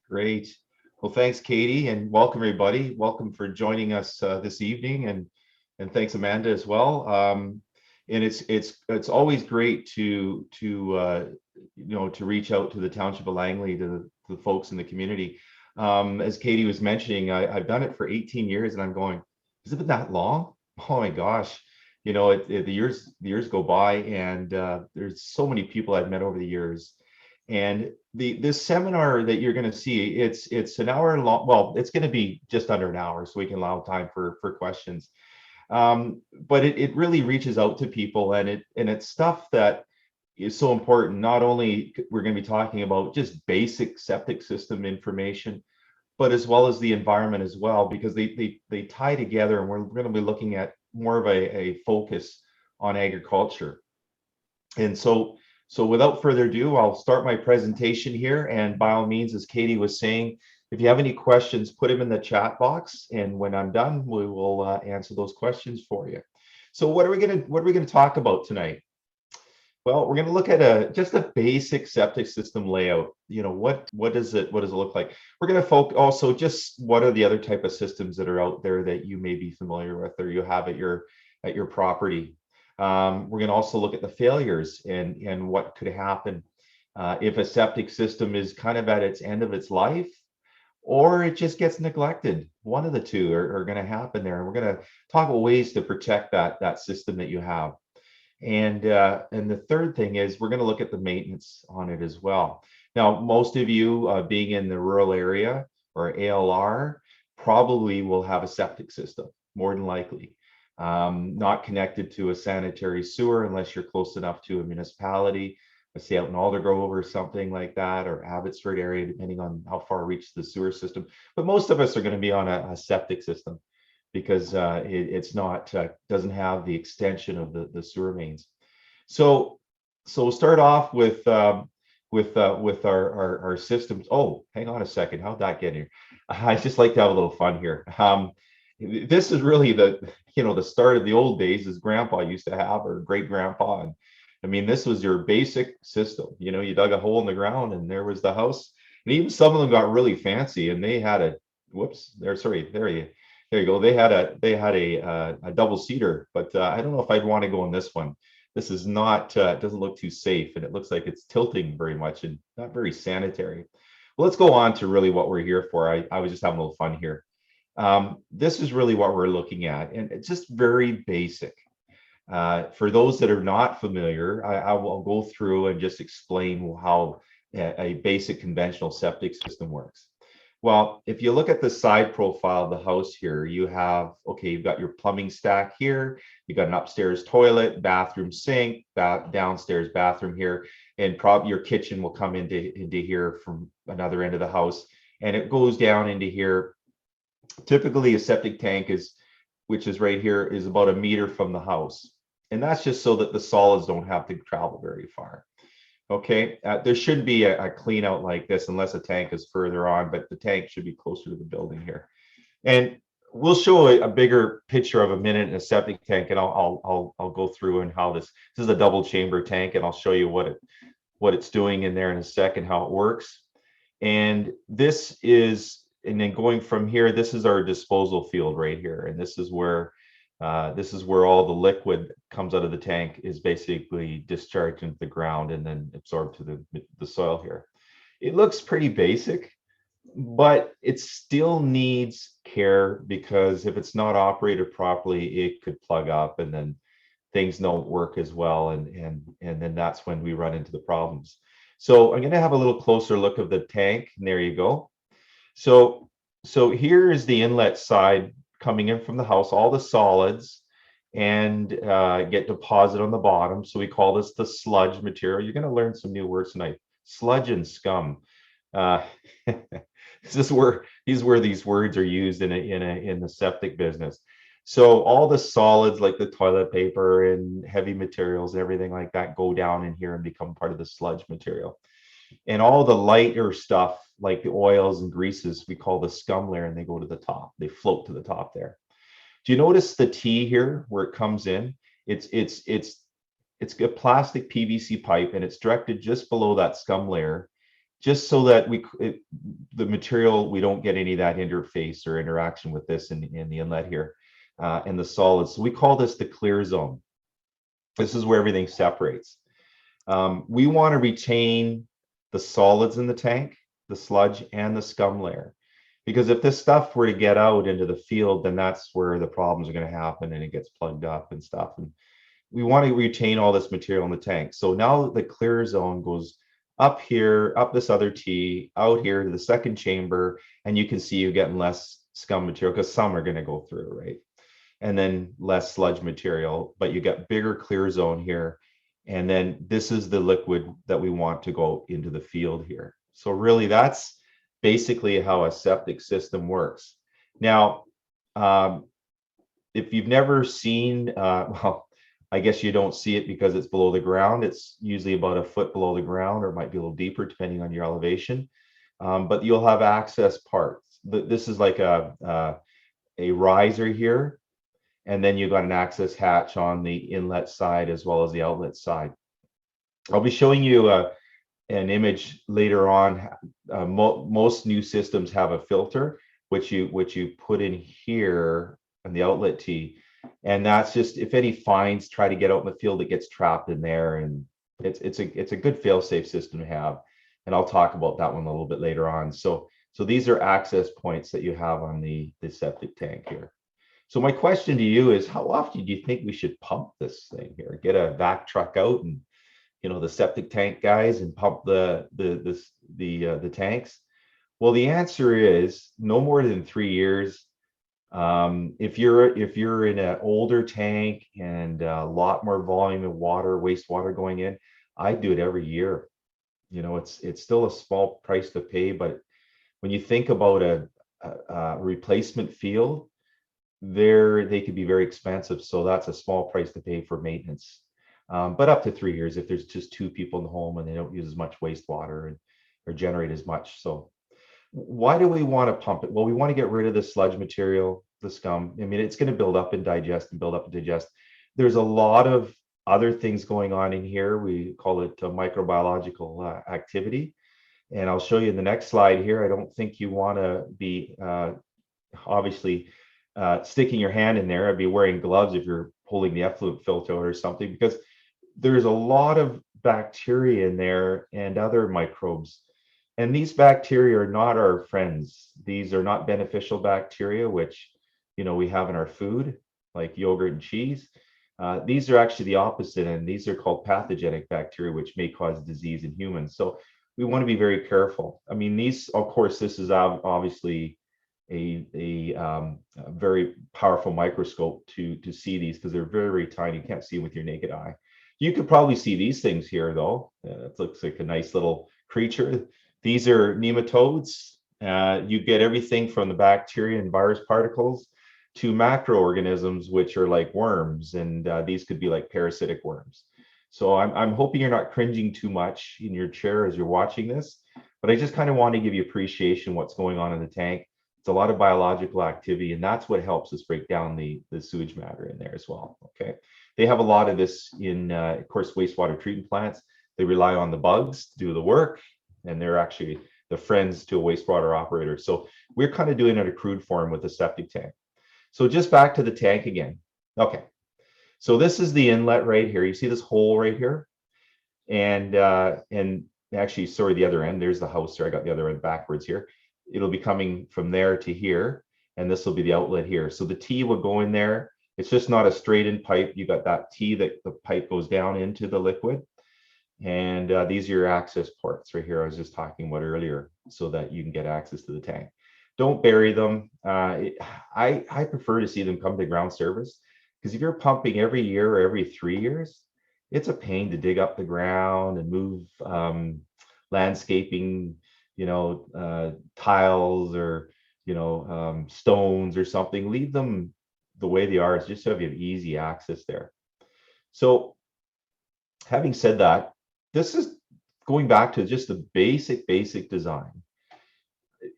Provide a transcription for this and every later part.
Great. Well, thanks, Katie, and welcome everybody. Welcome for joining us this evening, and thanks, Amanda, as well. And it's always great to reach out to the Township of Langley, to the folks in the community. As Katie was mentioning, I've done it for 18 years, and I'm going, has it been that long? Oh my gosh. The years go by, and there's so many people I've met over the years. And this seminar that you're going to see, it's an hour long. Well, it's going to be just under an hour, so we can allow time for questions. But it really reaches out to people, and it's stuff that is so important. Not only we're going to be talking about just basic septic system information, but as well as the environment as well, because they tie together, and we're going to be looking at more of a focus on agriculture. And so without further ado, I'll start my presentation here. And by all means, as Katie was saying, if you have any questions, put them in the chat box. And when I'm done, we will answer those questions for you. So what are we gonna talk about tonight? Well, we're going to look at just a basic septic system layout. What does it look like? We're going to focus also just what are the other type of systems that are out there that you may be familiar with or you have at your property. We're going to also look at the failures and what could happen if a septic system is kind of at its end of its life, or it just gets neglected. One of the two are going to happen there, and we're going to talk about ways to protect that system that you have. And the third thing is we're going to look at the maintenance on it as well. Now, most of you being in the rural area or ALR probably will have a septic system, more than likely. Not connected to a sanitary sewer unless you're close enough to a municipality, let's say out in Aldergrove or something like that, or Abbotsford area, depending on how far reach the sewer system. But most of us are going to be on a septic system, because it's not doesn't have the extension of the sewer mains. So we'll start off with our systems. Oh, hang on a second, how'd that get here? I just like to have a little fun here. This is really the start of the old days, as Grandpa used to have, or great grandpa. And I mean, this was your basic system. You dug a hole in the ground and there was the house. And even some of them got really fancy, and they had a there you go. They had a double seater, but I don't know if I'd want to go in this one. This is not, it doesn't look too safe, and it looks like it's tilting very much and not very sanitary. Well, let's go on to really what we're here for. I was just having a little fun here. This is really what we're looking at, and it's just very basic. For those that are not familiar, I will go through and just explain how a basic conventional septic system works. Well, if you look at the side profile of the house here, you've got your plumbing stack here, you've got an upstairs toilet, bathroom sink, downstairs bathroom here, and probably your kitchen will come into here from another end of the house, and it goes down into here. Typically, a septic tank which is right here, is about 1 meter from the house. And that's just so that the solids don't have to travel very far. Okay, there shouldn't be a clean out like this unless a tank is further on, but the tank should be closer to the building here. And we'll show a bigger picture of a minute in a septic tank, and I'll go through and how this is a double chamber tank, and I'll show you what it's doing in there in a second, how it works. And then going from here, this is our disposal field right here, and this is where all the liquid comes out of the tank, is basically discharged into the ground and then absorbed to the soil here. It looks pretty basic, but it still needs care, because if it's not operated properly, it could plug up and then things don't work as well, and then that's when we run into the problems. So I'm going to have a little closer look of the tank, and there you go. So here is the inlet side coming in from the house, all the solids, and get deposited on the bottom. So we call this the sludge material. You're going to learn some new words tonight: sludge and scum. This is where these words are used in the septic business. So all the solids, like the toilet paper and heavy materials and everything like that, go down in here and become part of the sludge material. And all the lighter stuff, like the oils and greases, we call the scum layer, and they go to the top. They float to the top there. Do you notice the T here where it comes in? It's a plastic PVC pipe, and it's directed just below that scum layer. just so that the material, we don't get any of that interface or interaction with this in the inlet here, and the solids. So we call this the clear zone. This is where everything separates. We want to retain the solids in the tank, the sludge and the scum layer. Because if this stuff were to get out into the field, then that's where the problems are going to happen and it gets plugged up and stuff. And we want to retain all this material in the tank. So now the clear zone goes up here, up this other T, out here to the second chamber, and you can see you're getting less scum material because some are going to go through, right? And then less sludge material, but you get bigger clear zone here. And then this is the liquid that we want to go into the field here. So really that's basically how a septic system works. Now, if you've never seen, well, I guess you don't see it because it's below the ground. It's usually about a foot below the ground, or it might be a little deeper depending on your elevation. But you'll have access parts. This is like a riser here. And then you've got an access hatch on the inlet side as well as the outlet side. I'll be showing you an image later on. Most new systems have a filter, which you put in here on the outlet tee. And that's just, if any fines try to get out in the field, it gets trapped in there. And it's a good fail-safe system to have. And I'll talk about that one a little bit later on. So these are access points that you have on the septic tank here. So my question to you is, how often do you think we should pump this thing here? Get a vac truck out and, the septic tank guys, and pump the tanks? Well, the answer is no more than 3 years. If you're in an older tank and a lot more volume of water, wastewater going in, I do it every year. It's still a small price to pay, but when you think about a replacement field, they could be very expensive. So that's a small price to pay for maintenance. But up to 3 years if there's just 2 people in the home and they don't use as much wastewater or generate as much. So why do we want to pump it? Well, we want to get rid of the sludge material, the scum. I mean, it's going to build up and digest and build up and digest. There's a lot of other things going on in here. We call it microbiological activity. And I'll show you in the next slide here. I don't think you want to be obviously sticking your hand in there. I'd be wearing gloves if you're pulling the effluent filter or something, because there's a lot of bacteria in there and other microbes. And these bacteria are not our friends. These are not beneficial bacteria, which, we have in our food, like yogurt and cheese. These are actually the opposite, and these are called pathogenic bacteria, which may cause disease in humans. So we want to be very careful. I mean, these, of course, this is obviously a very powerful microscope to see these, because they're very, very tiny. You can't see them with your naked eye. You could probably see these things here, though. It looks like a nice little creature. These are nematodes. You get everything from the bacteria and virus particles to macroorganisms, which are like worms, and these could be like parasitic worms. So I'm hoping you're not cringing too much in your chair as you're watching this, but I just kind of want to give you appreciation what's going on in the tank. It's a lot of biological activity, and that's what helps us break down the sewage matter in there as well. Okay, they have a lot of this in, of course, wastewater treatment plants. They rely on the bugs to do the work, and they're actually the friends to a wastewater operator. So we're kind of doing it in a crude form with the septic tank. So just back to the tank again. Okay, so this is the inlet right here. You see this hole right here, and actually, sorry, the other end. There's the house there. I got the other end backwards here. It'll be coming from there to here, and this will be the outlet here. So the T will go in there. It's just not a straight in pipe. You got that T that the pipe goes down into the liquid. And these are your access ports right here I was just talking about earlier, so that you can get access to the tank. Don't bury them. I prefer to see them come to ground service, because if you're pumping every year or every 3 years, it's a pain to dig up the ground and move landscaping, tiles or, stones or something. Leave them the way they are, just so you have easy access there. So having said that, this is going back to just the basic design.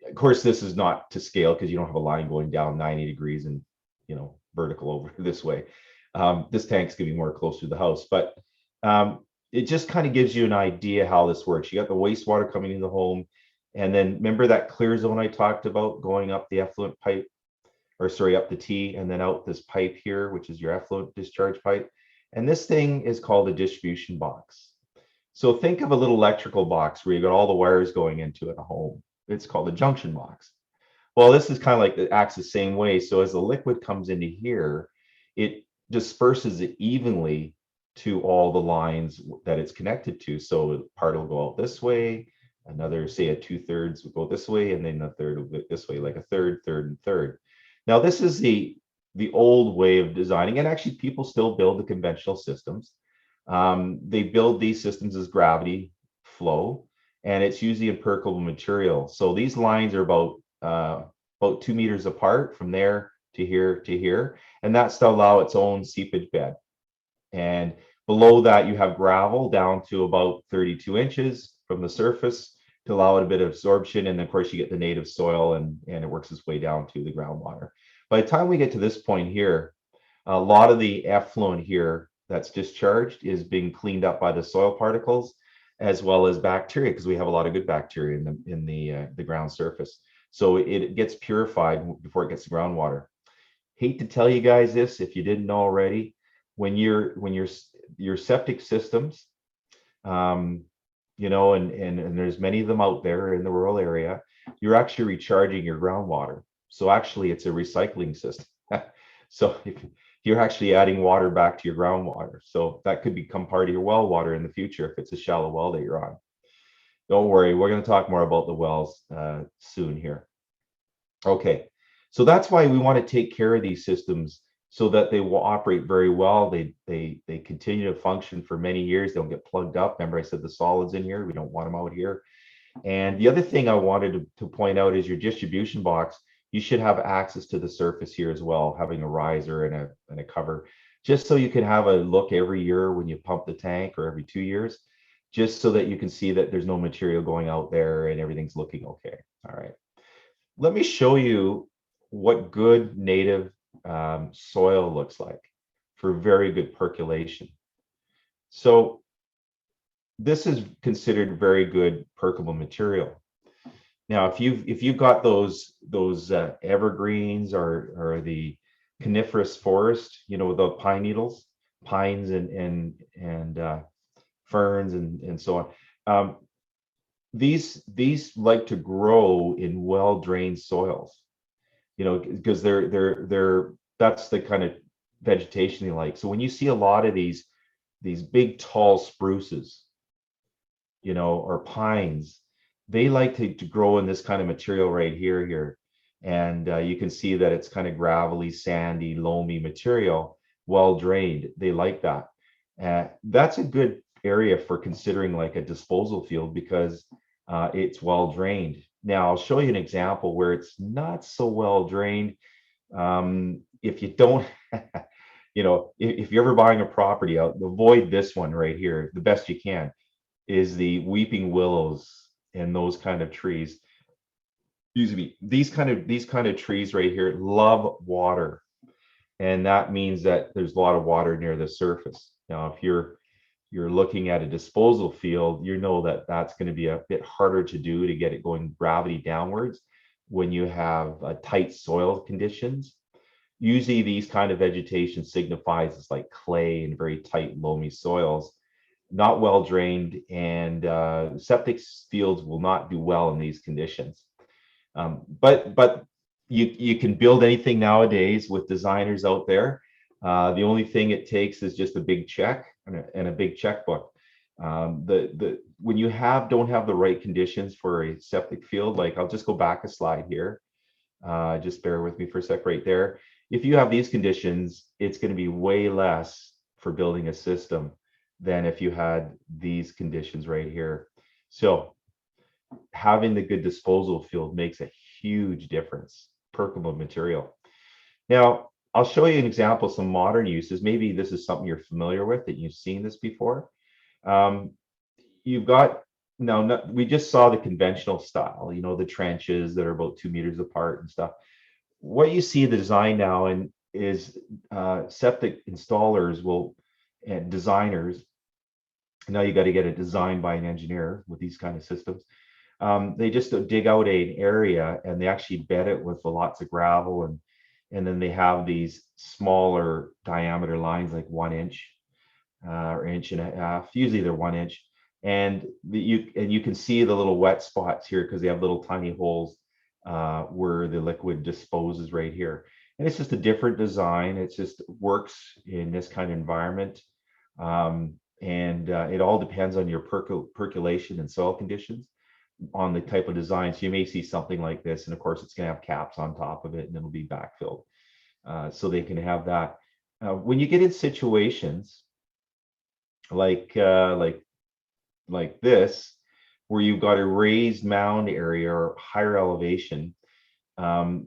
Of course, this is not to scale because you don't have a line going down 90 degrees and, vertical over this way. This tank's going to be more close to the house, but it just kind of gives you an idea how this works. You got the wastewater coming into the home, and then remember that clear zone I talked about going up the effluent pipe, or sorry, up the T and then out this pipe here, which is your effluent discharge pipe. And this thing is called a distribution box. So think of a little electrical box where you got all the wires going into it at home. It's called a junction box. Well, this is kind of like it acts the same way. So as the liquid comes into here, it disperses it evenly to all the lines that it's connected to. So part will go out this way, another, say, a 2/3 will go this way, and then a third will go this way, like a third, third, and third. Now, this is the old way of designing, and actually people still build the conventional systems. They build these systems as gravity flow, and it's usually impermeable material. So these lines are about 2 meters apart from there to here, and that's to allow its own seepage bed. And below that, you have gravel down to about 32 inches from the surface to allow it a bit of absorption. And of course, you get the native soil, and it works its way down to the groundwater. By the time we get to this point here, a lot of the effluent here that's discharged is being cleaned up by the soil particles as well as bacteria, because we have a lot of good bacteria in the ground surface. So it gets purified before it gets to groundwater. Hate to tell you guys this if you didn't know already, when your septic systems, you know, and there's many of them out there in the rural area, you're actually recharging your groundwater. So actually, it's a recycling system. So if you're actually adding water back to your groundwater, so that could become part of your well water in the future if it's a shallow well that you're on. Don't worry, we're going to talk more about the wells soon here. Okay, so that's why we want to take care of these systems so that they will operate very well. They continue to function for many years. They don't get plugged up. Remember, I said the solids in here. We don't want them out here. And the other thing I wanted to point out is your distribution box. You should have access to the surface here as well, having a riser and a cover, just so you can have a look every year when you pump the tank, or every 2 years, just so that you can see that there's no material going out there and everything's looking okay. All right. Let me show you what good native soil looks like for very good percolation. So this is considered very good percolable material. Now, if you've got those evergreens or the coniferous forest, you know, the pine needles, pines and ferns and so on, these like to grow in well-drained soils, you know, because they're that's the kind of vegetation they like. So when you see a lot of these big tall spruces, you know, or pines, they like to grow in this kind of material right here. And you can see that it's kind of gravelly, sandy, loamy material, well drained. They like that. That's a good area for considering like a disposal field, because it's well drained. Now I'll show you an example where it's not so well drained. If you don't, you know, if you're ever buying a property out, avoid this one right here the best you can, is the weeping willows and those kind of trees. Excuse me, these kind of trees right here love water, and that means that there's a lot of water near the surface. Now, if you're looking at a disposal field, you know that that's going to be a bit harder to do, to get it going gravity downwards when you have tight soil conditions. Usually these kind of vegetation signifies it's like clay and very tight loamy soils, not well drained, and septic fields will not do well in these conditions. But you can build anything nowadays with designers out there. The only thing it takes is just a big check and a big checkbook. When you don't have the right conditions for a septic field, like I'll just go back a slide here. Just bear with me for a sec right there. If you have these conditions, it's going to be way less for building a system than if you had these conditions right here. So having the good disposal field makes a huge difference. Percolable material. Now, I'll show you an example of some modern uses. Maybe this is something you're familiar with, that you've seen this before. You've got, now we just saw the conventional style, you know, the trenches that are about 2 meters apart and stuff. What you see the design now and is septic installers and designers Now you got to get it designed by an engineer with these kind of systems. They just dig out an area and they actually bed it with lots of gravel, and then they have these smaller diameter lines like 1 inch or inch and a half. Usually they're 1 inch, and you can see the little wet spots here because they have little tiny holes where the liquid disposes right here. And it's just a different design. It just works in this kind of environment. And it all depends on your percolation and soil conditions on the type of design. So you may see something like this, and of course it's going to have caps on top of it, and it'll be backfilled. So they can have that. When you get in situations like this, where you've got a raised mound area or higher elevation, um,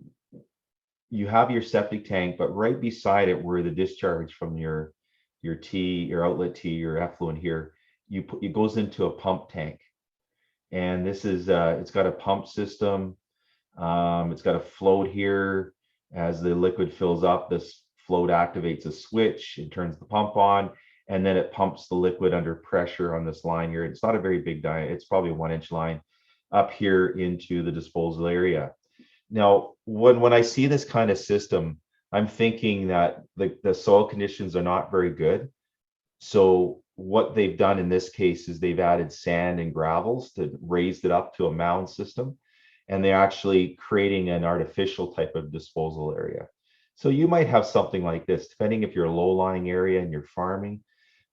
you have your septic tank, but right beside it, where the discharge from your your outlet T, your effluent here, it goes into a pump tank. And this is it's got a pump system. It's got a float here. As the liquid fills up, this float activates a switch and turns the pump on, and then it pumps the liquid under pressure on this line here. It's not a very big diameter. It's probably a 1 inch line up here into the disposal area. Now, when I see this kind of system, I'm thinking that the soil conditions are not very good. So what they've done in this case is they've added sand and gravels to raise it up to a mound system, and they're actually creating an artificial type of disposal area. So you might have something like this, depending if you're a low-lying area and you're farming,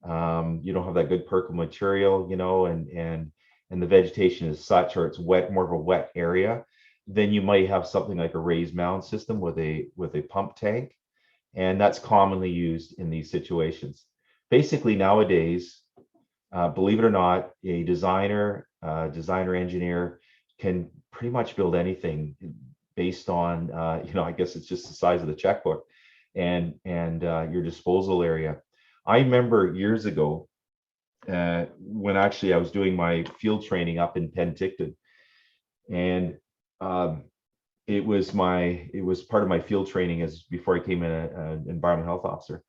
you don't have that good percolate material, and the vegetation is such, or it's wet, more of a wet area, then you might have something like a raised mound system with a pump tank, and that's commonly used in these situations. Basically nowadays, believe it or not, a designer engineer can pretty much build anything based on, I guess it's just the size of the checkbook and your disposal area. I remember years ago when actually I was doing my field training up in Penticton, and it was part of my field training as before I became an environmental health officer.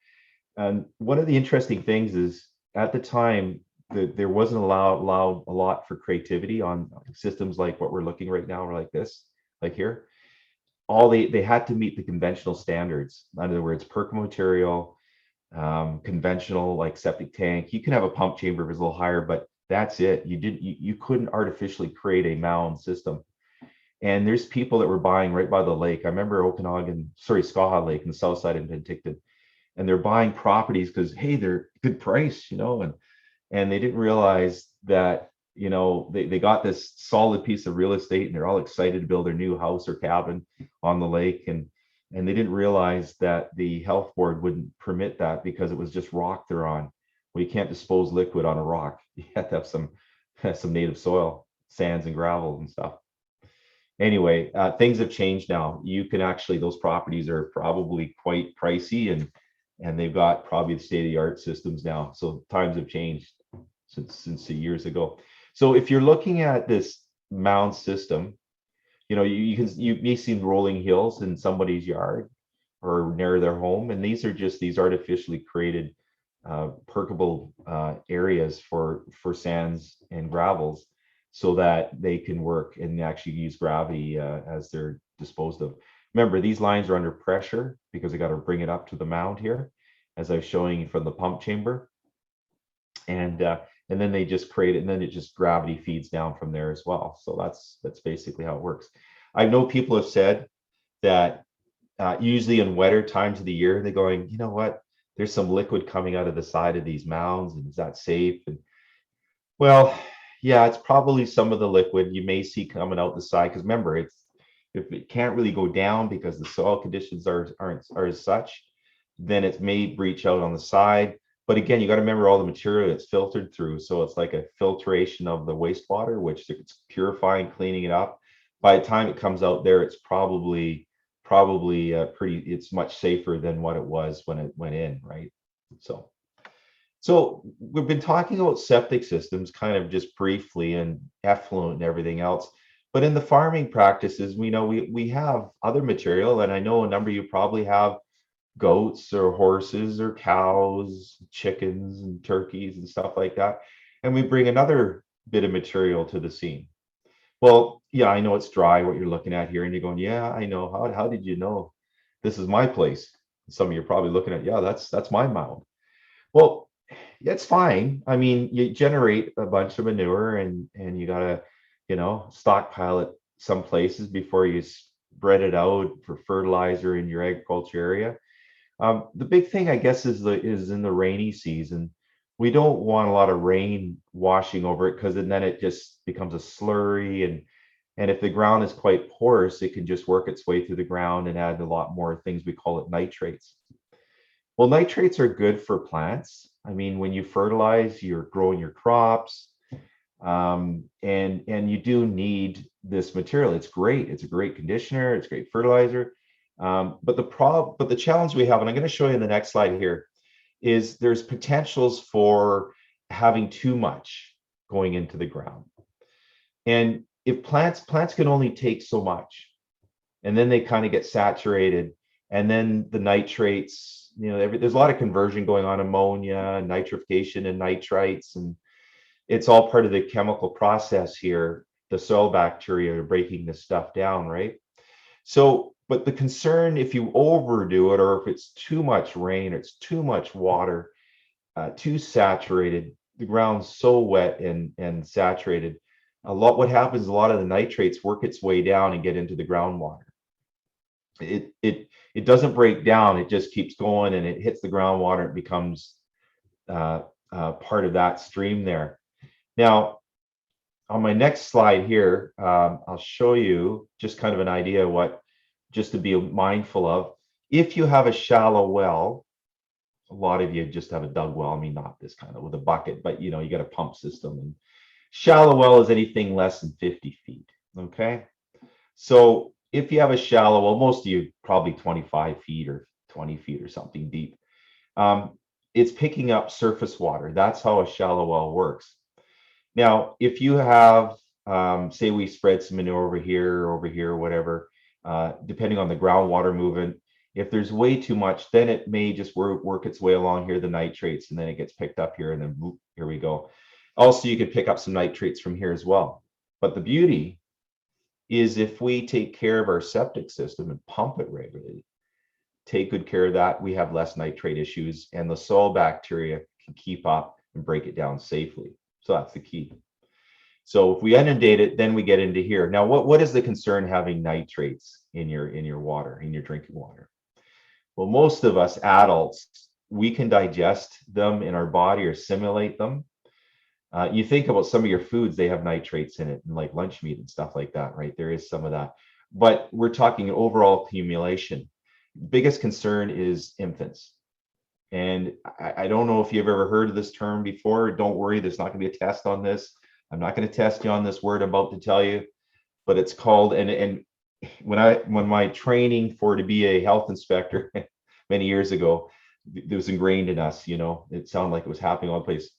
And one of the interesting things is at the time that there wasn't allowed a lot for creativity on systems like what we're looking right now, or like this, like here. They had to meet the conventional standards. In other words, percolate material, conventional like septic tank. You can have a pump chamber if it's a little higher, but that's it. You couldn't artificially create a mound system. And there's people that were buying right by the lake. I remember Skaha Lake in the south side of Penticton, and they're buying properties because, hey, they're good price, and they didn't realize that, they got this solid piece of real estate and they're all excited to build their new house or cabin on the lake. And they didn't realize that the health board wouldn't permit that because it was just rock they're on. Well, you can't dispose liquid on a rock. You have to have some native soil, sands and gravel and stuff. Anyway, things have changed now. You can actually, those properties are probably quite pricey, and they've got probably the state-of-the-art systems now. So times have changed since the years ago. So if you're looking at this mound system, you may see rolling hills in somebody's yard or near their home, and these are just these artificially created percolable areas for sands and gravels, so that they can work and actually use gravity as they're disposed of. Remember, these lines are under pressure because they got to bring it up to the mound here, as I was showing you from the pump chamber. And then they just create it, and then it just gravity feeds down from there as well. So that's basically how it works. I know people have said that usually in wetter times of the year, they're going, you know what, there's some liquid coming out of the side of these mounds, and is that safe? And well, yeah, it's probably some of the liquid you may see coming out the side, because remember, if it can't really go down because the soil conditions are as such, then it may breach out on the side. But again, you got to remember all the material it's filtered through. So it's like a filtration of the wastewater, which it's purifying, cleaning it up. By the time it comes out there, it's probably it's much safer than what it was when it went in, right? So we've been talking about septic systems kind of just briefly, and effluent and everything else. But in the farming practices, we know we have other material, and I know a number of you probably have goats or horses or cows, chickens and turkeys and stuff like that. and we bring another bit of material to the scene. Well, yeah, I know it's dry what you're looking at here, and you're going, yeah, I know. How did you know? This is my place. Some of you are probably looking at, yeah, that's my mound. Well, it's fine. I mean, you generate a bunch of manure, and you gotta, stockpile it some places before you spread it out for fertilizer in your agriculture area. The big thing, I guess, is in the rainy season. We don't want a lot of rain washing over it, because then it just becomes a slurry, and if the ground is quite porous, it can just work its way through the ground and add a lot more things. We call it nitrates. Well, nitrates are good for plants. I mean, when you fertilize, you're growing your crops, and you do need this material. It's great. It's a great conditioner. It's great fertilizer. But the challenge we have, and I'm going to show you in the next slide here, is there's potentials for having too much going into the ground. And if plants can only take so much, and then they kind of get saturated, and then the nitrates, there's a lot of conversion going on, ammonia, nitrification, and nitrites, and it's all part of the chemical process here. The soil bacteria are breaking this stuff down, right? So, but the concern, if you overdo it, or if it's too much rain, it's too much water, too saturated, the ground's so wet and saturated, what happens, a lot of the nitrates work its way down and get into the groundwater. It doesn't break down, it just keeps going, and it hits the groundwater. It becomes part of that stream there. Now, on my next slide here, I'll show you just kind of an idea of what, just to be mindful of. If you have a shallow well, a lot of you just have a dug well. I mean, not this kind of with a bucket, but you got a pump system. And shallow well is anything less than 50 feet. Okay. So if you have a shallow well, most of you probably 25 feet or 20 feet or something deep, it's picking up surface water. That's how a shallow well works. Now, if you have, say we spread some manure over here, whatever, depending on the groundwater movement, if there's way too much, then it may just work its way along here, the nitrates, and then it gets picked up here, and then whoop, here we go. Also, you could pick up some nitrates from here as well. But the beauty is, if we take care of our septic system and pump it regularly, take good care of that, we have less nitrate issues, and the soil bacteria can keep up and break it down safely. So that's the key. So if we inundate it, then we get into here. Now, what is the concern having nitrates in your water, in your drinking water? Well, most of us adults, we can digest them in our body or assimilate them. You think about some of your foods, they have nitrates in it, and like lunch meat and stuff like that, right? There is some of that. But we're talking overall accumulation. Biggest concern is infants. And I don't know if you've ever heard of this term before. Don't worry, there's not going to be a test on this. I'm not going to test you on this word I'm about to tell you, but it's called, and when my training to be a health inspector many years ago, it was ingrained in us, it sounded like it was happening all place.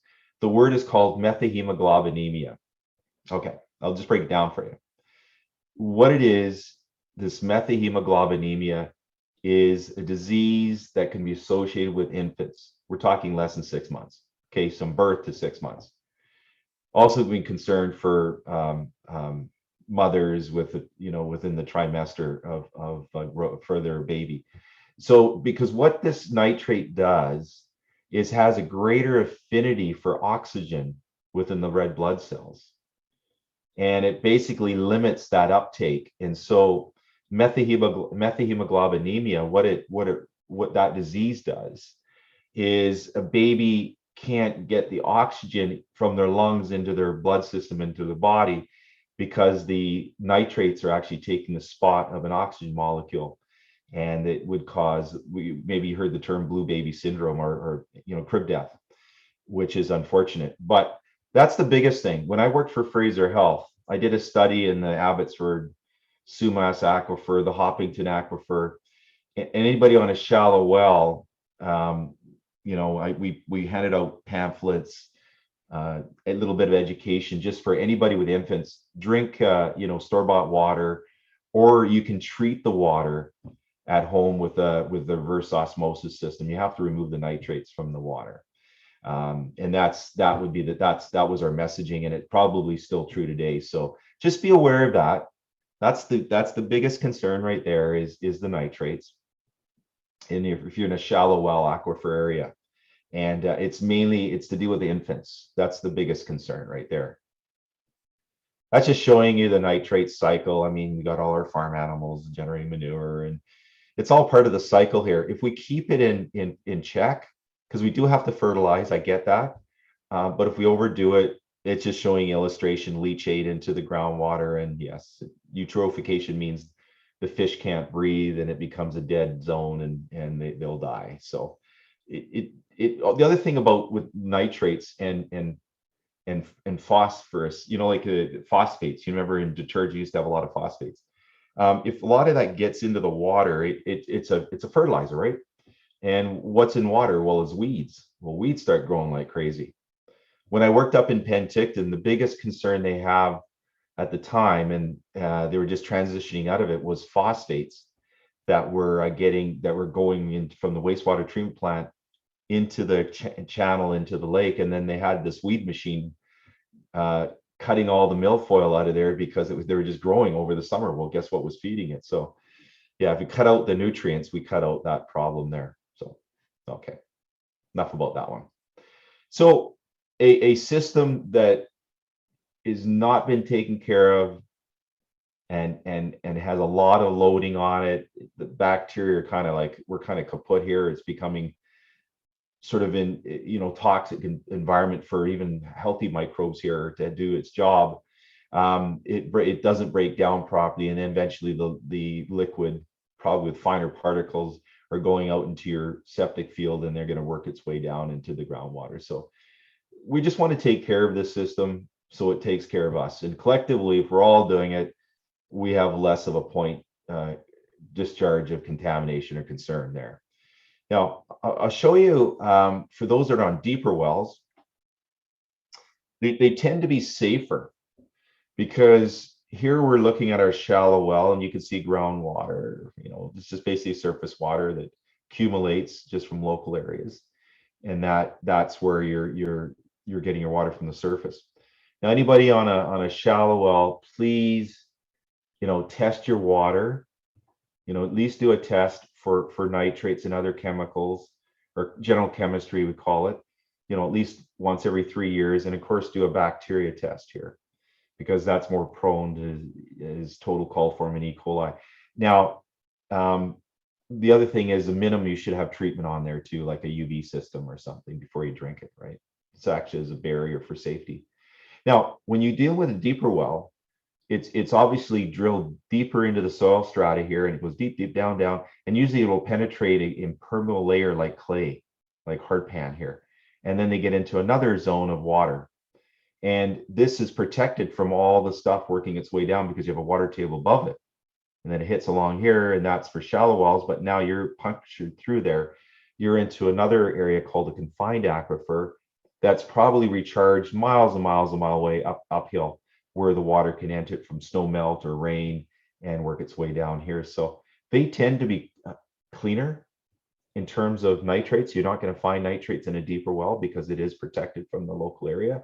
The word is called methahemoglobinemia. Okay, I'll just break it down for you. What it is, this methahemoglobinemia is a disease that can be associated with infants. We're talking less than 6 months. Okay, from birth to 6 months. Also being concerned for mothers with, within the trimester for their baby. So, because what this nitrate does is has a greater affinity for oxygen within the red blood cells, and it basically limits that uptake. And so methahemoglobinemia, what that disease does is a baby can't get the oxygen from their lungs into their blood system, into the body, because the nitrates are actually taking the spot of an oxygen molecule. And it would cause, maybe you heard the term blue baby syndrome, or crib death, which is unfortunate. But that's the biggest thing. When I worked for Fraser Health, I did a study in the Abbotsford Sumas aquifer, the Hoppington aquifer, and anybody on a shallow well, we handed out pamphlets, a little bit of education just for anybody with infants. Drink, store-bought water, or you can treat the water at home with the reverse osmosis system. You have to remove the nitrates from the water. And that would be that was our messaging, and it probably still true today. So just be aware of that. That's the biggest concern right there is the nitrates. And if you're in a shallow well aquifer area, and it's to do with the infants. That's the biggest concern right there. That's just showing you the nitrate cycle. I mean, we got all our farm animals generating manure, and it's all part of the cycle here. If we keep it in check, because we do have to fertilize, I get that. But if we overdo it, it's just showing illustration leachate into the groundwater. And yes, eutrophication means the fish can't breathe and it becomes a dead zone, and they'll die. So the other thing about with nitrates and phosphorus, like phosphates, you remember in detergent you used to have a lot of phosphates. If a lot of that gets into the water, it's a fertilizer, right? And what's in water? Well, it's weeds. Well, weeds start growing like crazy. When I worked up in Penticton, the biggest concern they have at the time, and they were just transitioning out of it, was phosphates that were going in from the wastewater treatment plant into the channel into the lake, and then they had this weed machine cutting all the milfoil out of there because they were just growing over the summer. Well, guess what was feeding it? So yeah, if you cut out the nutrients, we cut out that problem there. So okay, enough about that one. So a system that is not been taken care of and has a lot of loading on it, the bacteria are we're kind of kaput here. It's becoming sort of in toxic environment for even healthy microbes here to do its job. It doesn't break down properly, and then eventually the liquid, probably with finer particles, are going out into your septic field, and they're going to work its way down into the groundwater. So we just want to take care of this system so it takes care of us, and collectively, if we're all doing it, we have less of a point discharge of contamination or concern there. Now, I'll show you, for those that are on deeper wells, they tend to be safer, because here we're looking at our shallow well, and you can see groundwater. This is basically surface water that accumulates just from local areas, and that's where you're getting your water from the surface. Now, anybody on a shallow well, please, test your water. At least do a test for nitrates and other chemicals, or general chemistry, we call it, at least once every 3 years. And of course, do a bacteria test here, because that's more prone to is total coliform and E. coli. Now, the other thing is, a minimum, you should have treatment on there too, like a UV system or something before you drink it, right? It's actually as a barrier for safety. Now, when you deal with a deeper well, it's obviously drilled deeper into the soil strata here, and it goes deep down, and usually it will penetrate an impermeable layer like clay, like hardpan here. And then they get into another zone of water. And this is protected from all the stuff working its way down because you have a water table above it. And then it hits along here, and that's for shallow wells. But now you're punctured through there. You're into another area called a confined aquifer that's probably recharged miles and miles away uphill, where the water can enter from snow melt or rain and work its way down here. So they tend to be cleaner in terms of nitrates. You're not going to find nitrates in a deeper well because it is protected from the local area.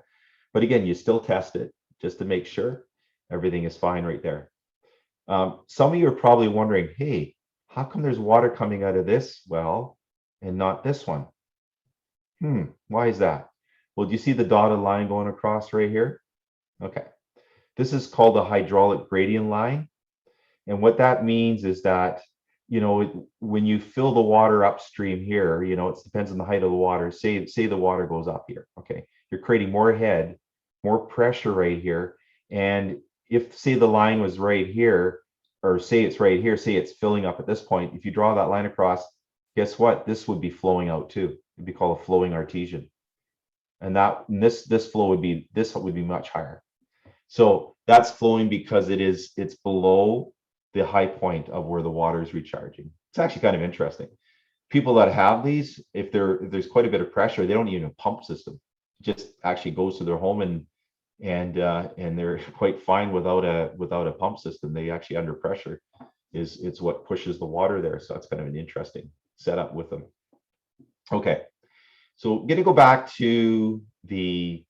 But again, you still test it just to make sure everything is fine right there. Some of you are probably wondering, hey, how come there's water coming out of this well and not this one? Why is that? Well, do you see the dotted line going across right here? Okay. This is called a hydraulic gradient line. And what that means is that, when you fill the water upstream here, it depends on the height of the water. Say the water goes up here. Okay. You're creating more head, more pressure right here. And if, say, the line was right here, or say it's right here, say it's filling up at this point, if you draw that line across, guess what? This would be flowing out too. It'd be called a flowing artesian. And this flow would be much higher. So that's flowing because it's below the high point of where the water is recharging. It's actually kind of interesting. People that have these, if there's quite a bit of pressure, they don't need a pump system. It just actually goes to their home, and they're quite fine without a pump system. They actually, under pressure, it's what pushes the water there. So that's kind of an interesting setup with them. Okay, So I'm going to go back to the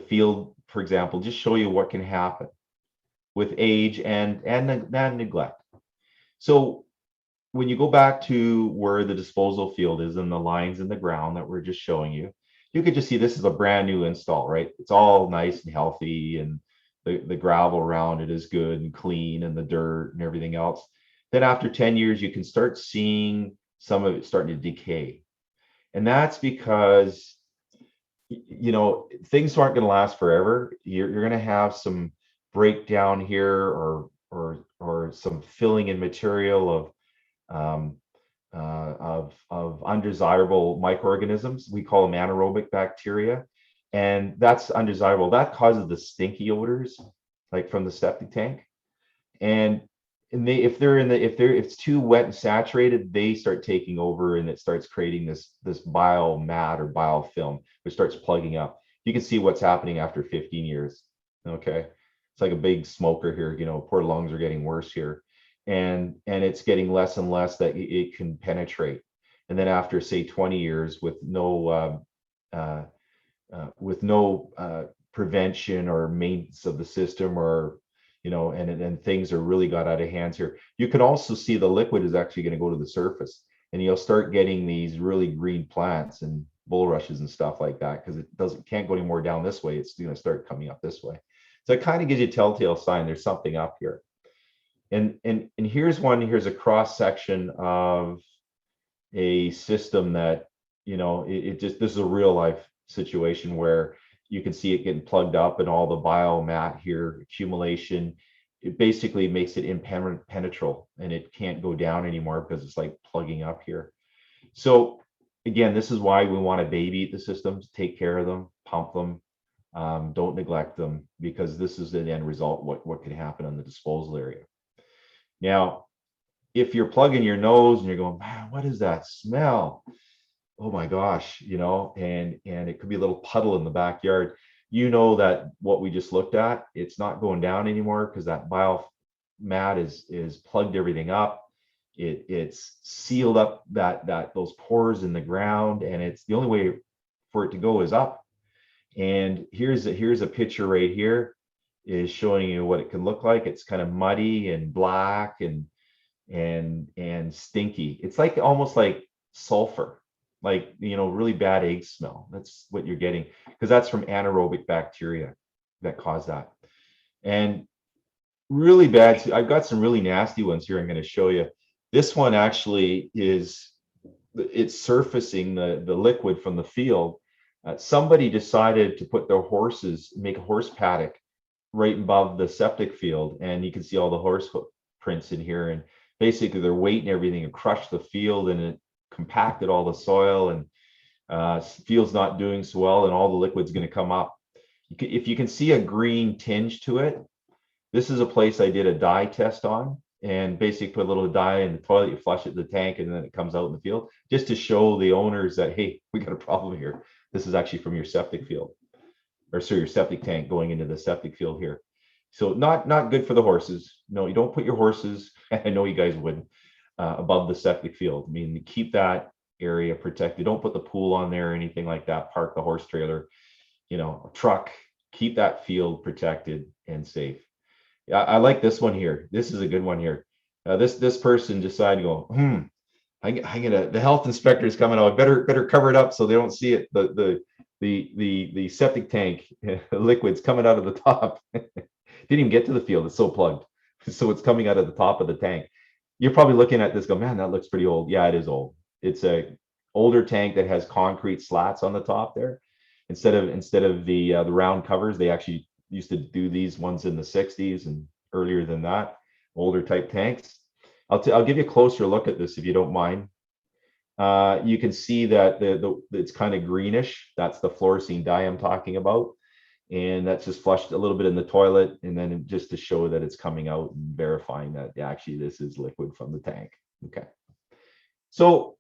field, for example, just show you what can happen with age and neglect. So when you go back to where the disposal field is and the lines in the ground that we're just showing you, you could just see this is a brand new install, right? It's all nice and healthy, and the gravel around it is good and clean, and the dirt and everything else. Then after 10 years, you can start seeing some of it starting to decay. And that's because, things aren't going to last forever. You're going to have some breakdown here, or some filling in material um, of undesirable microorganisms. We call them anaerobic bacteria, and that's undesirable. That causes the stinky odors, like from the septic tank. And if it's too wet and saturated, they start taking over, and it starts creating this biomat or biofilm, which starts plugging up. You can see what's happening after 15 years. Okay, it's like a big smoker here. Poor lungs are getting worse here, and it's getting less and less that it can penetrate. And then after, say, 20 years with no prevention or maintenance of the system, or and things are really got out of hands here. You can also see the liquid is actually going to go to the surface, and you'll start getting these really green plants and bulrushes and stuff like that, because it can't go any more down this way. It's going to start coming up this way. So it kind of gives you a telltale sign there's something up here. And here's a cross section of a system that, this is a real life situation where you can see it getting plugged up, and all the biomat here accumulation, it basically makes it impenetrable, and it can't go down anymore because it's like plugging up here. So again, this is why we want to baby the systems, take care of them, pump them, don't neglect them, because this is the end result, what can happen in the disposal area. Now, if you're plugging your nose and you're going, man, what is that smell? Oh my gosh, and it could be a little puddle in the backyard. That what we just looked at, it's not going down anymore because that biomat is plugged everything up. It's sealed up those pores in the ground, and it's the only way for it to go is up. And here's a picture right here, is showing you what it can look like. It's kind of muddy and black and stinky. It's like almost like sulfur, like really bad egg smell. That's what you're getting, because that's from anaerobic bacteria that cause that. And really bad. I've got some really nasty ones here I'm going to show you. This one actually it's surfacing the liquid from the field. Somebody decided to put their make a horse paddock right above the septic field, and you can see all the horse prints in here. And basically their weight and everything had crushed the field, and it compacted all the soil, and field's not doing so well, and all the liquid's going to come up. If you can see a green tinge to it, this is a place I did a dye test on, and basically put a little dye in the toilet, you flush it in the tank, and then it comes out in the field, just to show the owners that, hey, we got a problem here. This is actually from your septic field, or sorry, your septic tank going into the septic field here. So not good for the horses. No, you don't put your horses, I know you guys wouldn't, above the septic field. I mean, keep that area protected. Don't put the pool on there or anything like that. Park the horse trailer, truck, keep that field protected and safe. I like this one here. This is a good one here. This person decided to go, I'm gonna, the health inspector is coming out. Better cover it up so they don't see it. The septic tank liquid's coming out of the top. Didn't even get to the field. It's so plugged. So it's coming out of the top of the tank. You're probably looking at this, go, man, that looks pretty old. Yeah, it is old. It's a older tank that has concrete slats on the top there. Instead of the round covers, they actually used to do these ones in the 60s and earlier than that, older type tanks. I'll give you a closer look at this if you don't mind. You can see that it's kind of greenish. That's the fluorescein dye I'm talking about. And that's just flushed a little bit in the toilet, and then just to show that it's coming out and verifying that actually this is liquid from the tank. Okay. So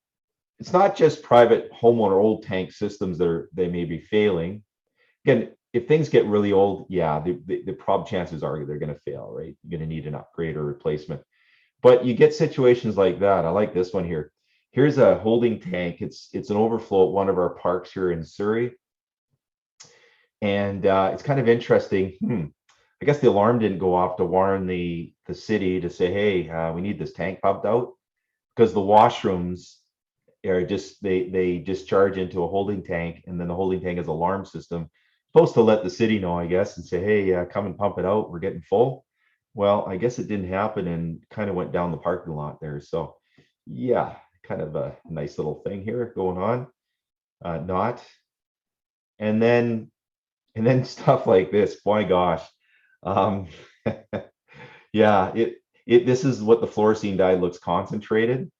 it's not just private homeowner old tank systems they may be failing. Again, if things get really old, yeah, the prob chances are they're going to fail, right? You're going to need an upgrade or replacement. But you get situations like that. I like this one here. Here's a holding tank. It's an overflow at one of our parks here in Surrey. And it's kind of interesting. I guess the alarm didn't go off to warn the city to say, hey, we need this tank pumped out, because the washrooms are just they discharge into a holding tank, and then the holding tank has an alarm system supposed to let the city know, I guess, and say, hey, come and pump it out, we're getting full. Well, I guess it didn't happen and kind of went down the parking lot there. So yeah, kind of a nice little thing here going on. Not. And then stuff like this, my gosh. Um, yeah, it this is what the fluorescein dye looks concentrated,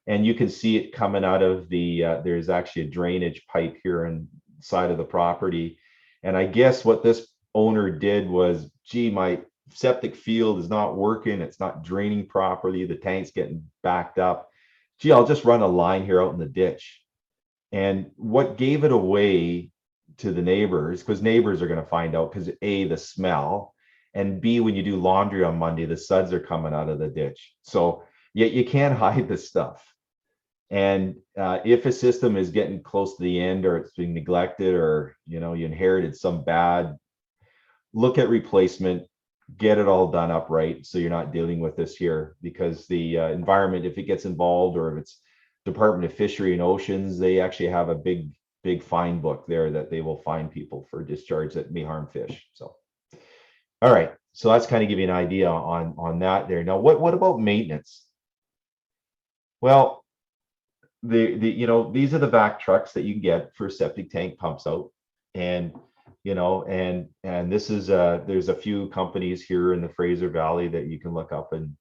and you can see it coming out of the there's actually a drainage pipe here inside of the property. And I guess what this owner did was, gee, my septic field is not working, it's not draining properly, the tank's getting backed up. Gee, I'll just run a line here out in the ditch. And what gave it away to the neighbors, because neighbors are going to find out, because A, the smell, and B, when you do laundry on Monday, the suds are coming out of the ditch. So you can't hide this stuff. And if a system is getting close to the end, or it's being neglected, or you inherited some bad, look at replacement, get it all done up right, so you're not dealing with this here. Because the environment, if it gets involved, or if it's Department of Fishery and Oceans, they actually have a big fine book there that they will fine people for discharge that may harm fish. So all right, so that's kind of give you an idea on that there. Now what about maintenance? Well, these are the vac trucks that you can get for septic tank pumps out. And and this is there's a few companies here in the Fraser Valley that you can look up and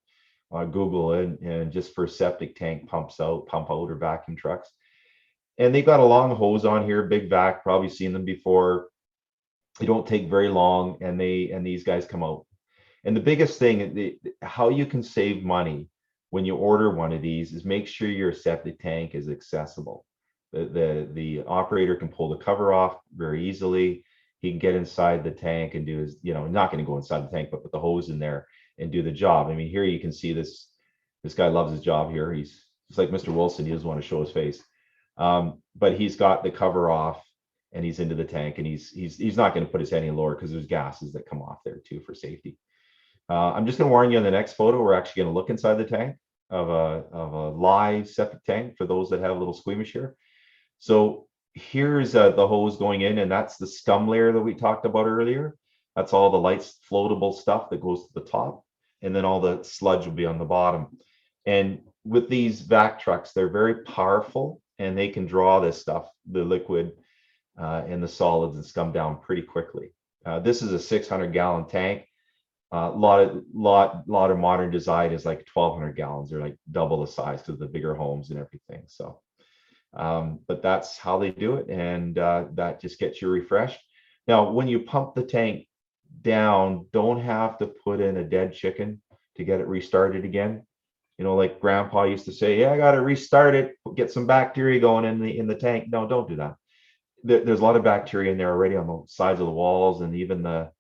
Google it, and just for septic tank pump out or vacuum trucks. And they've got a long hose on here, big vac, probably seen them before. They don't take very long, and these guys come out. And the biggest thing, how you can save money when you order one of these, is make sure your septic tank is accessible. The operator can pull the cover off very easily. He can get inside the tank and do his, not going to go inside the tank, but put the hose in there and do the job. I mean, here you can see this guy loves his job here. He's just like Mr. Wilson. He doesn't want to show his face. But he's got the cover off, and he's into the tank, and he's not going to put his head any lower, because there's gases that come off there too for safety. I'm just going to warn you, on the next photo, we're actually going to look inside the tank of a live septic tank, for those that have a little squeamish here. So here's the hose going in, and that's the scum layer that we talked about earlier. That's all the light floatable stuff that goes to the top, and then all the sludge will be on the bottom. And with these vac trucks, they're very powerful, and they can draw this stuff, the liquid and the solids and scum, down pretty quickly. This is a 600-gallon tank. Lot of modern design is like 1,200 gallons. They're like double the size, because of the bigger homes and everything. So, but that's how they do it, and that just gets you refreshed. Now, when you pump the tank down, don't have to put in a dead chicken to get it restarted again. Like Grandpa used to say, yeah, I got to restart it, get some bacteria going in the tank. No, don't do that. There's a lot of bacteria in there already on the sides of the walls, and even the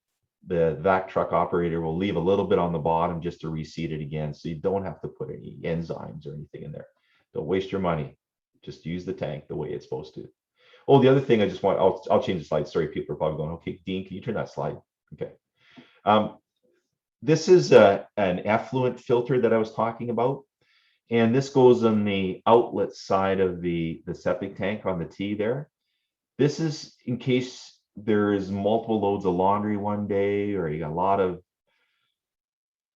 vac truck operator will leave a little bit on the bottom just to reseed it again. So you don't have to put any enzymes or anything in there. Don't waste your money. Just use the tank the way it's supposed to. Oh, the other thing I just want, I'll change the slide. Sorry, people are probably going, okay, Dean, can you turn that slide? Okay. This is an effluent filter that I was talking about. And this goes on the outlet side of the septic tank on the T there. This is in case there is multiple loads of laundry one day, or you got a lot of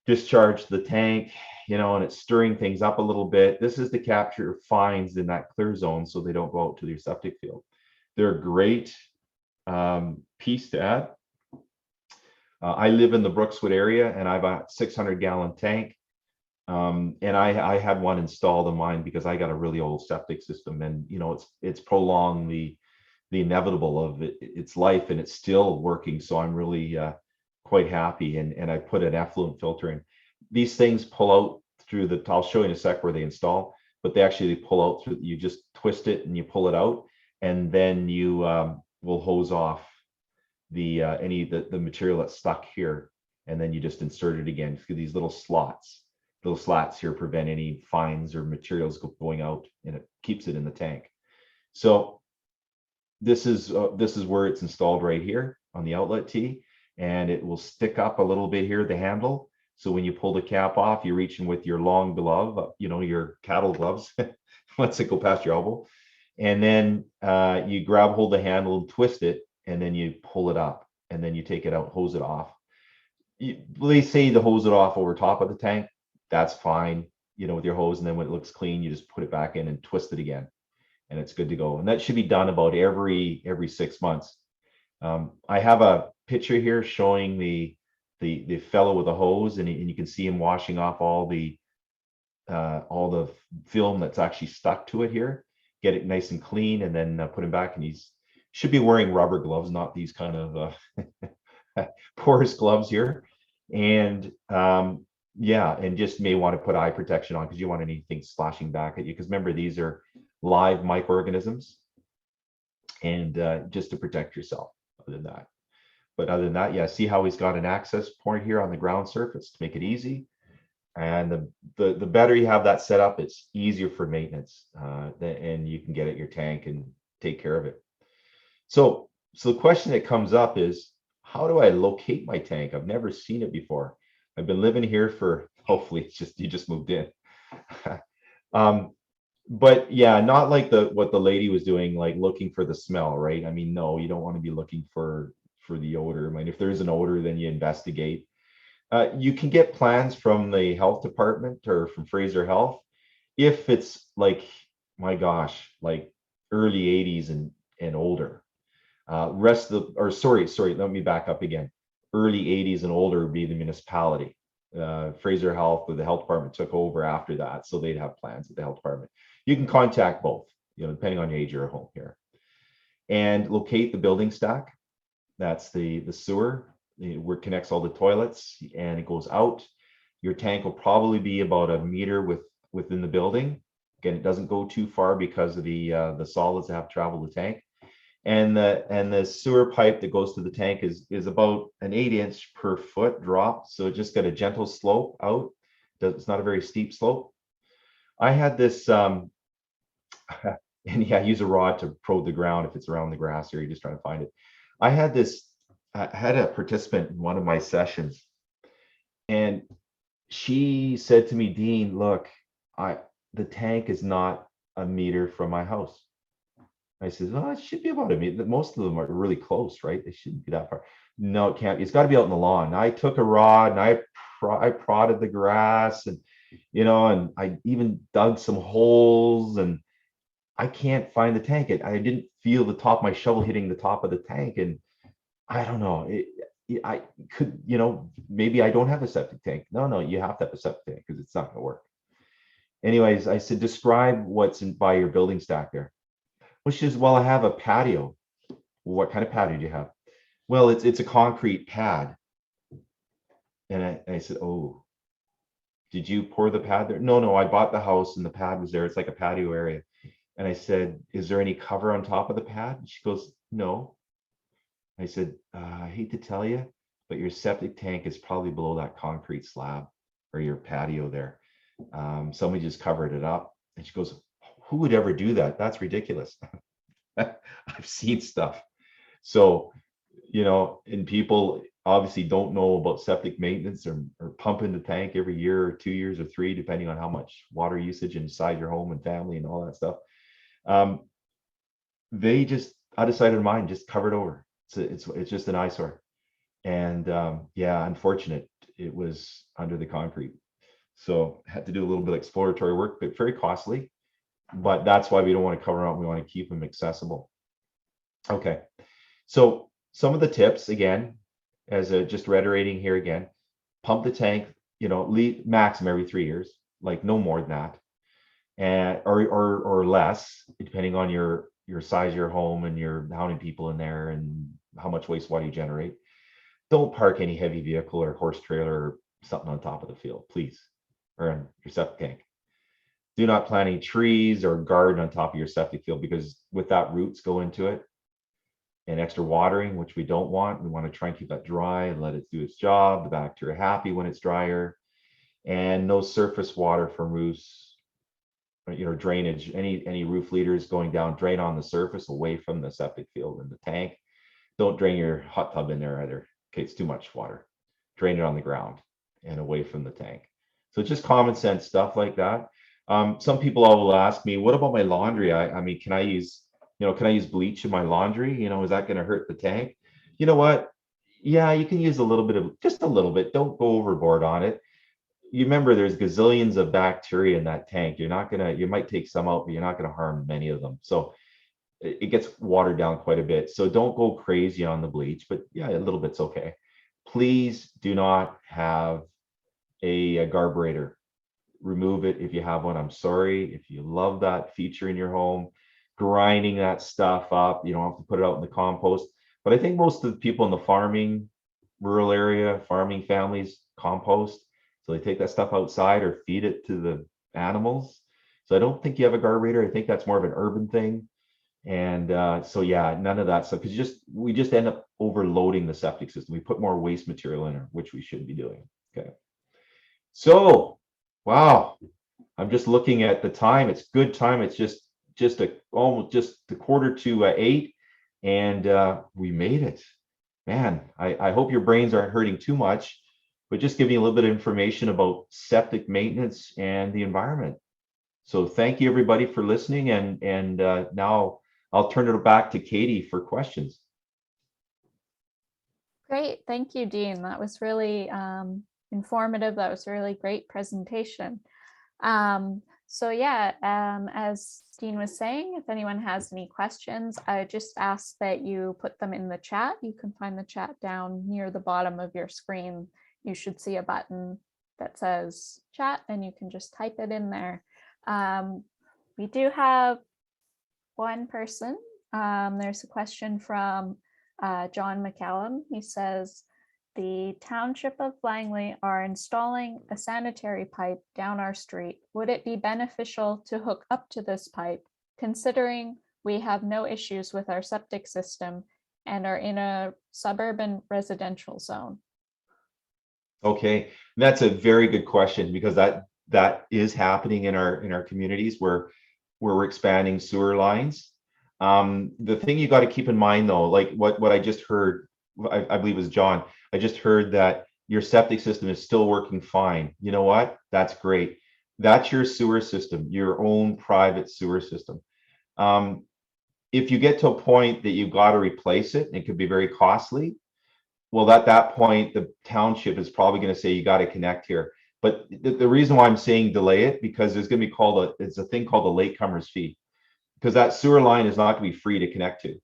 discharge to the tank, and it's stirring things up a little bit. This is to capture fines in that clear zone, so they don't go out to your septic field. They're a great piece to add. I live in the Brookswood area, and I've got a 600-gallon tank. And I had one installed in mine because I got a really old septic system, and it's prolonged the inevitable of its life, and it's still working. So I'm really quite happy. And I put an effluent filter in. These things pull out through the, I'll show you in a sec where they install, but they actually pull out through, you just twist it and you pull it out, and then you will hose off the material that's stuck here, and then you just insert it again through these little slots. those slats here prevent any fines or materials going out, and it keeps it in the tank. So this is where it's installed right here on the outlet tee, and it will stick up a little bit here, the handle. So when you pull the cap off, you're reaching with your long glove, your cattle gloves, lets it go past your elbow. And then you grab hold of the handle and twist it, and then you pull it up, and then you take it out, hose it off. They say to hose it off over top of the tank. That's fine, with your hose. And then when it looks clean, you just put it back in and twist it again, and it's good to go. And that should be done about every 6 months. I have a picture here showing the fellow with the hose, and you can see him washing off all the film that's actually stuck to it here, get it nice and clean, and then put him back. And he's should be wearing rubber gloves, not these kind of porous gloves here. And yeah, and just may want to put eye protection on, because you want anything splashing back at you, because remember, these are live microorganisms, and just to protect yourself. Other than that, yeah, see how he's got an access point here on the ground surface to make it easy. And the better you have that set up, it's easier for maintenance, and you can get at your tank and take care of it. So the question that comes up is, how do I locate my tank? I've never seen it before. I've been living here for, hopefully it's just, you just moved in. But yeah, not like what the lady was doing, like looking for the smell, right? I mean, no, you don't want to be looking for the odor. I mean, if there is an odor, then you investigate. You can get plans from the health department or from Fraser Health if it's like, my gosh, like early 80s and older. Let me back up again. Early 80s and older would be the municipality. Fraser Health or the health department took over after that, so they'd have plans at the health department. You can contact both, depending on your age of your home here, and locate the building stack. That's the sewer where it connects all the toilets, and it goes out. Your tank will probably be about a meter within the building. Again, it doesn't go too far because of the solids that have to travel the tank. And the sewer pipe that goes to the tank is about an 8-inch per foot drop. So it just got a gentle slope out. It's not a very steep slope. I had this, and yeah, use a rod to probe the ground if it's around the grass, or you're just trying to find it. I had a participant in one of my sessions, and she said to me, Dean, look, the tank is not a meter from my house. I said, well, it should be about a meter. Most of them are really close, right? They shouldn't be that far. No, it can't. It's got to be out in the lawn. I took a rod and I prodded the grass, and and I even dug some holes, and I can't find the tank. I didn't feel the top of my shovel hitting the top of the tank, and I don't know. I could, maybe I don't have a septic tank. No, you have to have a septic tank because it's not going to work. Anyways, I said, describe what's by your building stack there. Well, she says, well, I have a patio. What kind of patio do you have? Well, it's a concrete pad. And I said, oh, did you pour the pad there? No, I bought the house and the pad was there. It's like a patio area. And I said, is there any cover on top of the pad? And she goes, no. I said, I hate to tell you, but your septic tank is probably below that concrete slab or your patio there. Somebody just covered it up. And she goes, who would ever do that? That's ridiculous. I've seen stuff. So, and people obviously don't know about septic maintenance or pumping the tank every year or 2 years or 3, depending on how much water usage inside your home and family and all that stuff. They just, out of sight of mind, just covered over. It's just an eyesore. And yeah, unfortunate, it was under the concrete. So had to do a little bit of exploratory work, but very costly. But that's why we don't want to cover up. We want to keep them accessible. Okay. So some of the tips, again, as just reiterating here again, pump the tank, maximum every 3 years, like no more than that, and or less, depending on your size of your home and how many people in there and how much wastewater you generate. Don't park any heavy vehicle or horse trailer or something on top of the field, please, or on your septic tank. Do not plant any trees or garden on top of your septic field, because with that, roots go into it, and extra watering, which we don't want. We want to try and keep that dry and let it do its job. The bacteria are happy when it's drier. and no surface water from roofs, drainage, any roof leaders going down, drain on the surface away from the septic field and the tank. Don't drain your hot tub in there either. Okay, it's too much water. Drain it on the ground and away from the tank. So just common sense stuff like that. Some people will ask me, what about my laundry? I mean, can I use bleach in my laundry? Is that going to hurt the tank? You know what? Yeah, you can use just a little bit. Don't go overboard on it. You remember there's gazillions of bacteria in that tank. You might take some out, but you're not going to harm many of them. So it gets watered down quite a bit. So don't go crazy on the bleach, but yeah, a little bit's okay. Please do not have a garburator. Remove it if you have one. I'm sorry. If you love that feature in your home, grinding that stuff up, you don't have to put it out in the compost. But I think most of the people in the rural area, farming families compost. So they take that stuff outside or feed it to the animals. So I don't think you have a garburator. I think that's more of an urban thing. And so yeah, none of that stuff, because we just end up overloading the septic system. We put more waste material in there, which we shouldn't be doing. Okay. So, wow, I'm just looking at the time. It's good time. It's almost just a 7:45, and we made it. Man, I hope your brains aren't hurting too much, but just giving you a little bit of information about septic maintenance and the environment. So thank you everybody for listening, and now I'll turn it back to Katie for questions. Great, thank you, Dean. That was really informative. That was a really great presentation. So yeah, as Dean was saying, if anyone has any questions, I just ask that you put them in the chat. You can find the chat down near the bottom of your screen. You should see a button that says chat, and you can just type it in there. We do have one person. There's a question from John McCallum. He says, the Township of Langley are installing a sanitary pipe down our street. Would it be beneficial to hook up to this pipe, considering we have no issues with our septic system and are in a suburban residential zone? Okay, that's a very good question, because that is happening in our communities where we're expanding sewer lines. The thing you got to keep in mind though, like what I just heard, I believe it was John, I just heard that your septic system is still working fine. You know what? That's great. That's your sewer system, your own private sewer system. If you get to a point that you've got to replace it, and it could be very costly, well, at that point, the township is probably going to say you got to connect here. But the reason why I'm saying delay it, because there's going to be it's a thing called the latecomers fee, because that sewer line is not going to be free to connect to.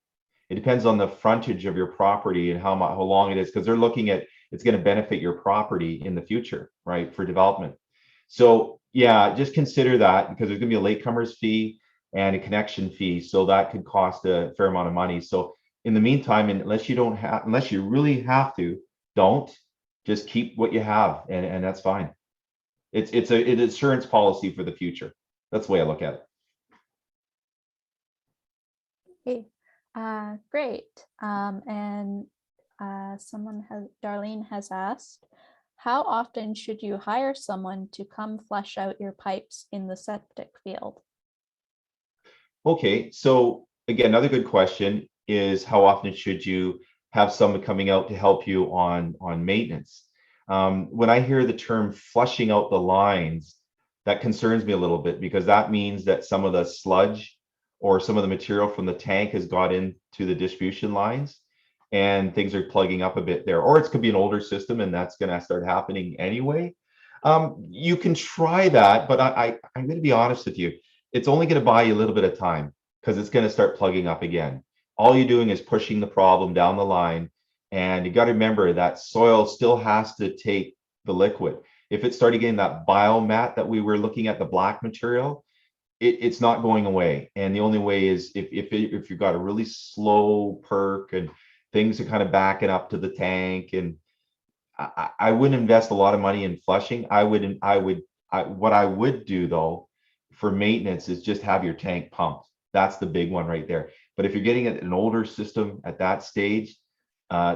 It depends on the frontage of your property and how long it is, because they're looking at it's going to benefit your property in the future, right, for development. So yeah, just consider that, because there's going to be a latecomers fee and a connection fee, so that could cost a fair amount of money. So in the meantime, unless you really have to, don't. Just keep what you have, and that's fine. It's an insurance policy for the future. That's the way I look at it. Okay. Great. Darlene has asked, how often should you hire someone to come flush out your pipes in the septic field? Okay, so again, another good question is, how often should you have someone coming out to help you on maintenance? When I hear the term flushing out the lines, that concerns me a little bit, because that means that some of the sludge or some of the material from the tank has got into the distribution lines, and things are plugging up a bit there. Or it could be an older system, and that's going to start happening anyway. You can try that, but I'm going to be honest with you. It's only going to buy you a little bit of time, because it's going to start plugging up again. All you're doing is pushing the problem down the line. And you got to remember that soil still has to take the liquid. If it started getting that biomat that we were looking at, the black material, it's not going away. And the only way is if you've got a really slow perk and things are kind of backing up to the tank. And I wouldn't invest a lot of money in flushing. What I would do though for maintenance is just have your tank pumped. That's the big one right there. But if you're getting an older system at that stage,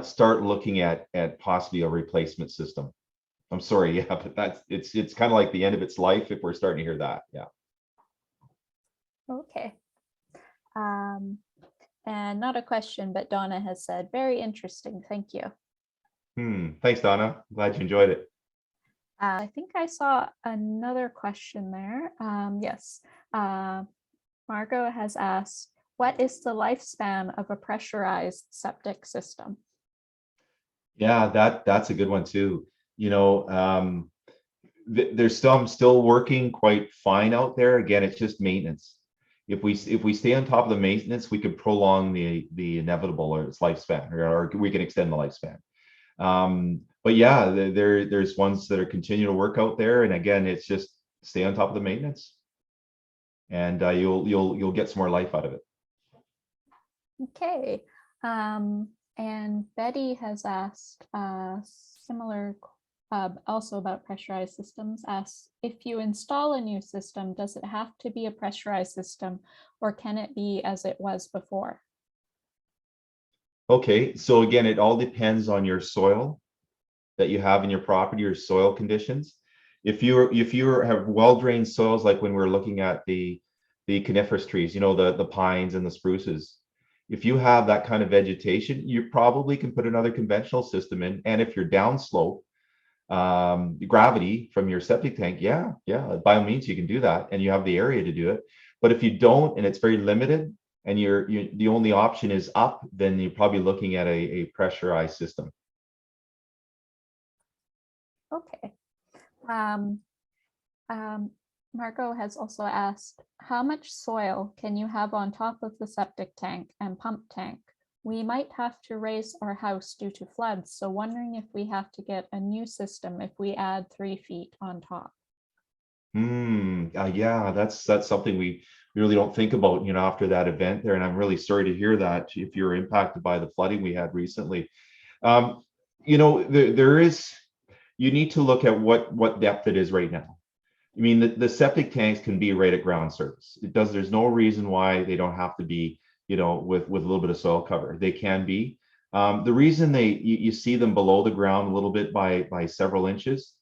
start looking at possibly a replacement system. I'm sorry, yeah, but it's kind of like the end of its life if we're starting to hear that. Yeah. Okay. And not a question, but Donna has said, very interesting. Thank you. Thanks, Donna. Glad you enjoyed it. I think I saw another question there. Yes. Margot has asked, what is the lifespan of a pressurized septic system? Yeah, that's a good one too. You know, there's some still working quite fine out there. Again, it's just maintenance. If we stay on top of the maintenance, we could prolong the inevitable or its lifespan, or we can extend the lifespan. But yeah, there's ones that are continuing to work out there, and again, it's just stay on top of the maintenance, and you'll get some more life out of it. Okay. And Betty has asked similar, also about pressurized systems, asks, if you install a new system, does it have to be a pressurized system, or can it be as it was before? Okay, so again, it all depends on your soil that you have in your property, your soil conditions. If you have well-drained soils, like when we're looking at the coniferous trees, you know, the pines and the spruces, if you have that kind of vegetation, you probably can put another conventional system in. And if you're downslope, gravity from your septic tank, yeah, by all means you can do that, and you have the area to do it. But if you don't, and it's very limited, and the only option is up, then you're probably looking at a pressurized system. Okay. Margot has also asked, how much soil can you have on top of the septic tank and pump tank? We might have to raise our house due to floods, so wondering if we have to get a new system if we add 3 feet on top. Yeah, that's something we really don't think about, you know, after that event there. And I'm really sorry to hear that if you're impacted by the flooding we had recently. You know, you need to look at what depth it is right now. I mean, the septic tanks can be right at ground surface. There's no reason why they don't have to be, you know, with a little bit of soil cover. They can be. The reason you see them below the ground a little bit by several inches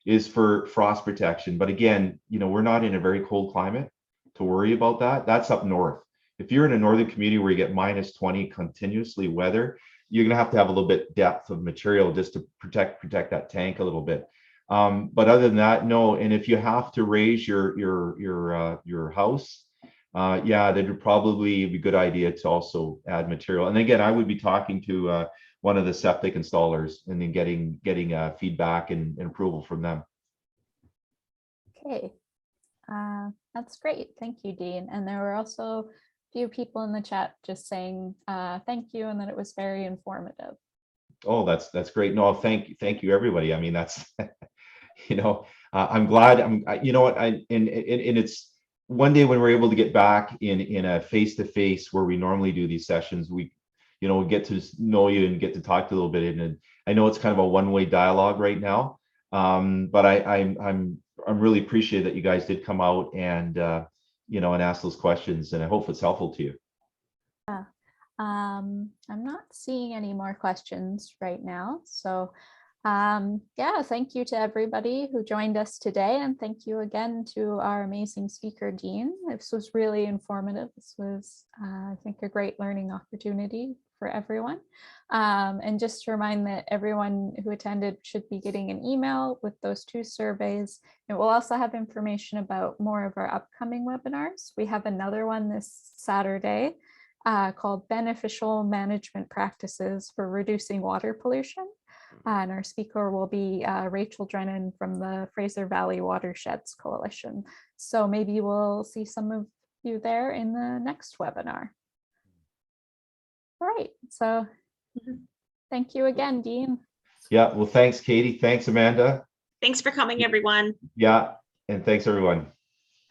is for frost protection. But again, you know, we're not in a very cold climate to worry about that. That's up north. If you're in a northern community where you get -20 continuously weather, you're going to have a little bit depth of material just to protect that tank a little bit. But other than that, no. And if you have to raise your house, yeah, that would probably be a good idea to also add material. And again, I would be talking to one of the septic installers and then getting feedback and approval from them. Okay, that's great. Thank you, Dean. And there were also a few people in the chat just saying thank you and that it was very informative. Oh, that's great. No, thank you, everybody. I mean, that's you know, I'm glad. You know what, and it's one day when we're able to get back in a face-to-face where we normally do these sessions, we get to know you and get to talk to a little bit. And I know it's kind of a one-way dialogue right now, but I'm really appreciative that you guys did come out and and ask those questions, and I hope it's helpful to you. Yeah. I'm not seeing any more questions right now, so yeah, thank you to everybody who joined us today, and thank you again to our amazing speaker, Dean. This was really informative. This was, I think, a great learning opportunity for everyone. And just to remind that everyone who attended should be getting an email with those 2 surveys. It will also have information about more of our upcoming webinars. We have another one this Saturday called Beneficial Management Practices for Reducing Water Pollution. And our speaker will be Rachel Drennan from the Fraser Valley Watersheds Coalition. So maybe we'll see some of you there in the next webinar. All right, so thank you again, Dean. Yeah, well, thanks, Katie. Thanks, Amanda. Thanks for coming, everyone. Yeah, and thanks, everyone.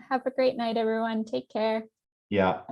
Have a great night, everyone. Take care. Yeah.